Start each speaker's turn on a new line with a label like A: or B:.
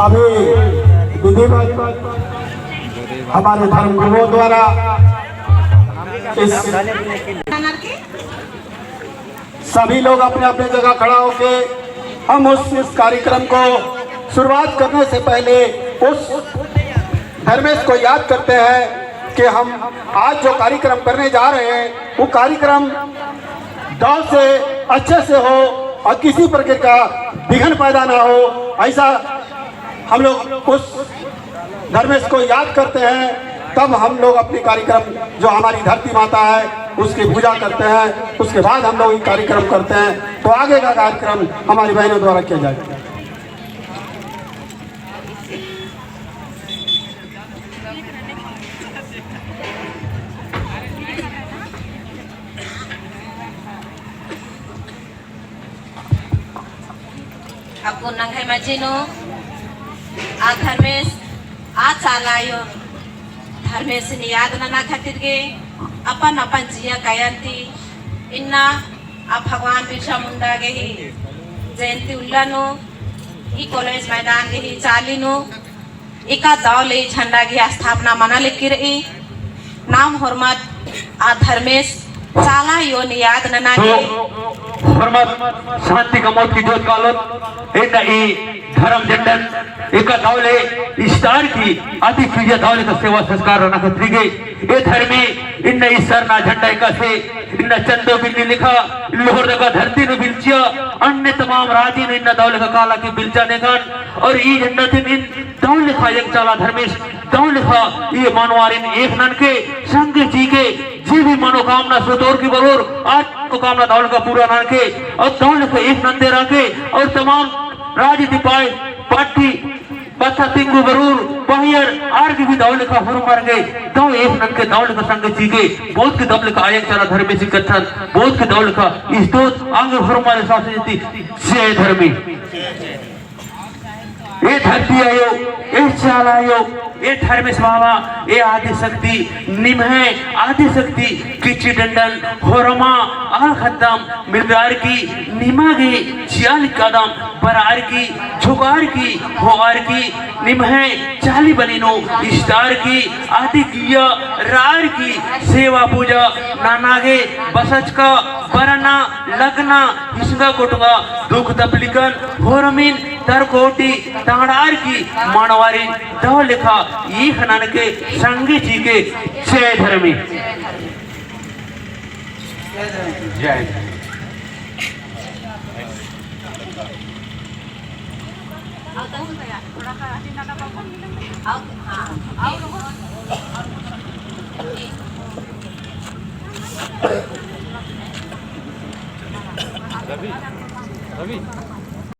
A: अभी विधिवत हमारे धर्म गुरुओं द्वारा इस सभी लोग अपने अपने जगह खड़ा होके हम इस कार्यक्रम को शुरुआत करने से पहले उस धर्मेश को याद करते हैं कि हम आज जो कार्यक्रम करने जा रहे हैं वो कार्यक्रम गांव से अच्छे से हो और किसी प्रकार का विघ्न पैदा ना हो, ऐसा हम लोग उस धर्मेश को याद करते हैं। तब हम लोग अपनी कार्यक्रम जो हमारी धरती माता है उसकी पूजा करते हैं, उसके बाद हम लोग ये कार्यक्रम करते हैं। तो आगे का कार्यक्रम हमारी बहनों द्वारा किया जाएगा।
B: Aku nangkai majino, धर्मेश आज चालायो धर्मेश नि याद ना खातिर के अपन अपन जिया कायंती इन्ना आप भगवान बिरसा मुंडा के ही जयंती उल्लानो ई कॉलेज मैदान के ही चालिनो एका दौले झंडा की स्थापना मना लिखी रही नाम हरमत आ धर्मेश चाला यो नि याद ना के
C: हरमत शांति का मौत की जोत कालोत एक धर्म जंडन एक दौले इस्तार की अति फिजिया दौले का सेवा संस्कार रहना खतरीगे ये धर्मी इन ईश्वर ना झंडा का से इन चंदो बिल्ली लिखा लोहर का धरती ने बिलचिया अन्य तमाम राजी ने इन दौले का काला की बिलचा नेगन और ये झंडा थे इन दौल लिखा एक चाला धर्मेश दौल लिखा ये मानवार इन एक नन के संग जी के जी भी मनोकामना सुतोर की बरोर आज को कामना दौल का पूरा नन के और दौल लिखा एक नंदे रखे और तमाम राजनीति पार्टी बच्चा तिंगु बरूर बहियर आर की भी दौल का हुर मर गए तो एक नन के दौल का संग जी के बहुत के दौल का आयक चला धर्मेश कथन बहुत के दौल का इस तो आगे हुर मारे शासन से धर्मी ये धरती आयो ये चाल आयो ये धर्मेश बाबा ये आदि शक्ति निमहे आदि शक्ति किची डंडन होरमा आल खत्म मिर्दार की निमागे चियाल कदम बरार की झुकार की होआर की निमहे चाली बनिनो इश्तार की आदि किया रार की सेवा पूजा नानागे बसच का बरना लगना हिस्सा कोटगा दुख तपलिकन होरमीन तरकोटी ताड़ार की मानवारी दो लिखा ये खनान के संगी जी के जय धर्मी जय रवि